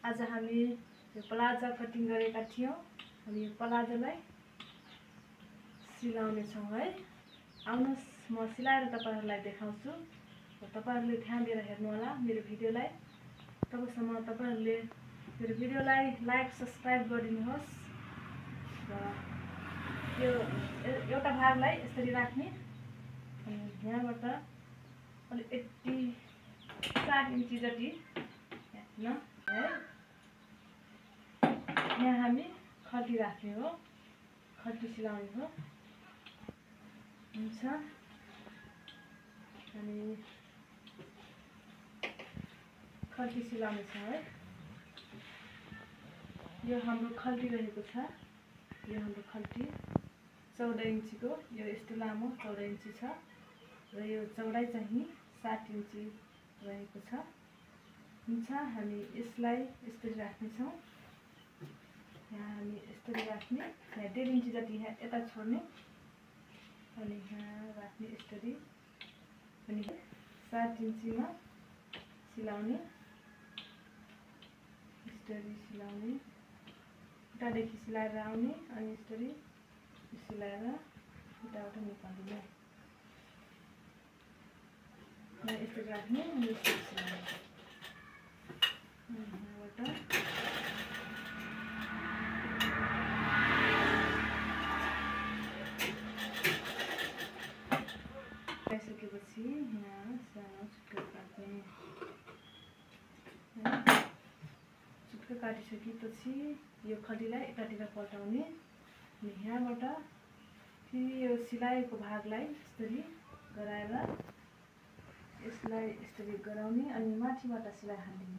आज हामी यो प्लाजो कटिङ गरेका थियौं। हामी यो प्लाजोलाई सिलाउने छौं है। आउनुहोस् म सिलाएर तपाईहरुलाई देखाउँछु। तपाईहरुले ध्यान दिएर हेर्नु होला मेरो भिडियोलाई। तबसम्म तपाईहरुले मेरो भिडियोलाई लाइक सब्स्क्राइब गरिदिनुहोस्। र यो एउटा भागलाई यसरी राख्ने अनि यहाँबाट अलि 7 इन्ची जति हैन है यहाँ हामी खल्टी राख्ने हो, खल्टी सिलाउने हो। हुन्छ अनि खल्टी सिलाउने छ है। यो हाम्रो खल्टी रहेको छ। यो हाम्रो खल्टी 14 इन्चीको, यो यस्तो लामो 14 इन्ची छ र यो चौडाइ चाहिँ 7 इन्ची रहेको छ। हुन्छ हामी यसलाई यसरी राख्ने छौं। यहाँ हामी यसरी राख्ने, यहाँ 1.5 इन्ची जति यता छोड्ने अनि यहाँ राख्ने यसरी अनि 7 इन्चीमा सिलाउने, यसरी सिलाउने, उतादेखि सिलाएर आउने अनि यसरी सिलाएर उताबाट निकाल्ने। यहाँ यसरी राख्ने अनि यसरी सिलाउने। यहाँबाट सकेपछि यहाँ सानो छुट्टो काट्ने। छुट्टो काटिसकेपछि यो खल्टीलाई यतातिर पल्टाउने अनि यहाँबाट फेरि यो सिलाएको भागलाई यसरी गराएर यसलाई यसरी गराउने अनि माथिबाट सिलाइ हाल्ने।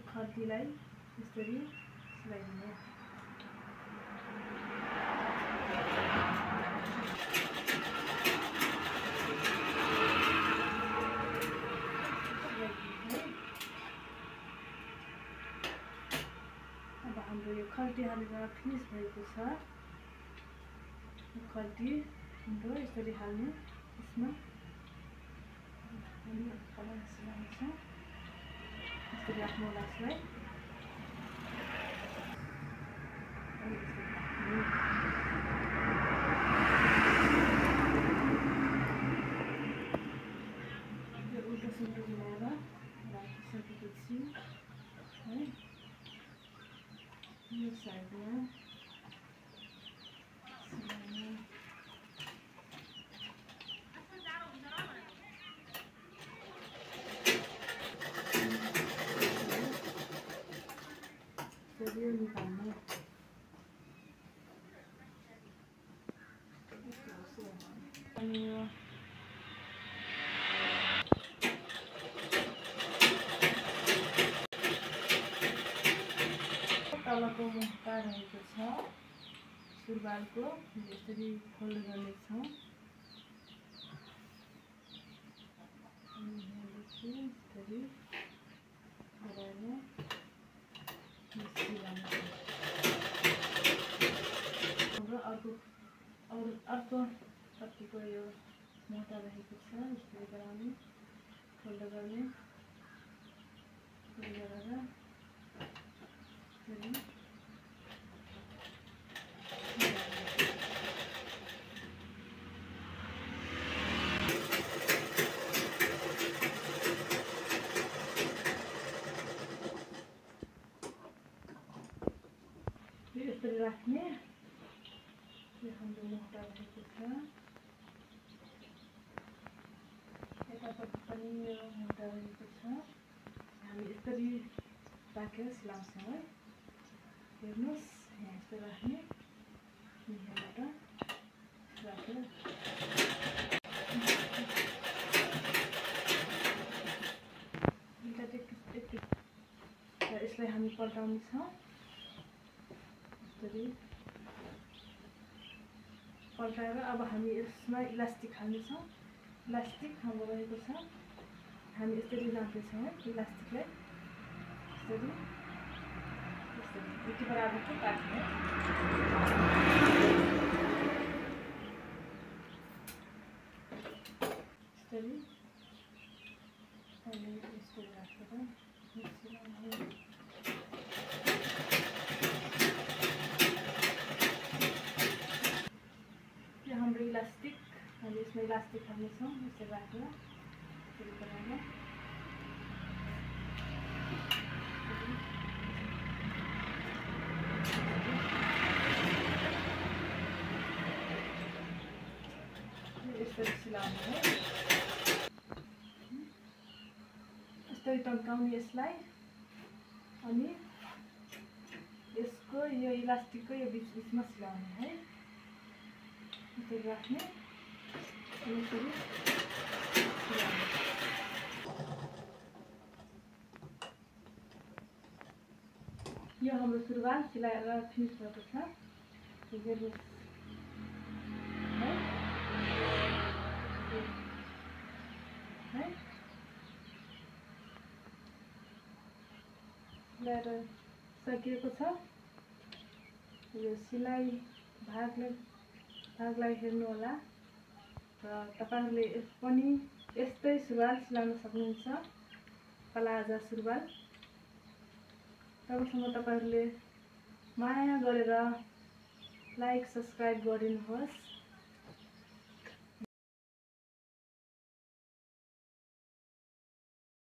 खल्टीलाई यसरी सिलाइदिने। अब हाम्रो यो खल्टी हालेर फिनिस भएको छ। खल्टी हाम्रो यसरी हाल्ने, यसमा अनि कलर सिलाउने छ। यसरी राख्नु होला यसलाई। यो उल्टो सुल्टो मिलाएर राखिसकेपछि है यो साइडमा सिलाउने। यो निकाल्ने अनि यो तलको मुक्का रहेको छ सुरुवालको, यसरी फोल्ड गर्नेछौँ अनि यहाँदेखि यसरी गराएर अर्को पट्टिको यो मोटा रहेको छ, यसरी गराउने, फोल्ड गर्ने, फोल्ड गरेर यसरी राख्ने। हाम्रो मोटा भएको छ, यतापट्टि पनि यो मोटा रहेको छ। हामी यसरी राखेर सिलाउँछौँ है। हेर्नुहोस्, यहाँ यस्तो राख्ने, यहाँबाट राखेर यसलाई हामी पल्टाउनेछौँ। यसरी पल्टाएर अब हामी यसमा इलास्टिक हाल्नेछौँ। इलास्टिक हाम्रो रहेको छ, हामी यसरी राख्दैछौँ है। इलास्टिकलाई यसरी यति बराबरको काट्ने, यसरी अहिले यसरी राखेर यो हाम्रो इलास्टिक, हामी यसमा इलास्टिक हाल्नेछौँ। यसरी राखेर यसरी बनाएर यसरी सिलाउने है। यस्तै टन्काउने यसलाई, अनि यसको यो इलास्टिकको यो बिचमा सिलाउने है। यसरी राख्ने, यसरी सिलाउने। यो हाम्रो सुरुवाल सिलाएर फिनिस भएको छ। हेर्नुहोस् है, सिलाएर सकिएको छ। यो सिलाइ भागलाई हेर्नुहोला र तपाईहरुले पनि यस्तै सुरुवाल सिलाउन सक्नुहुन्छ, प्लाजो सुरुवाल। तबसम्म तपाईहरुले माया गरेर लाइक सब्स्क्राइब गरिदिनुहोस्।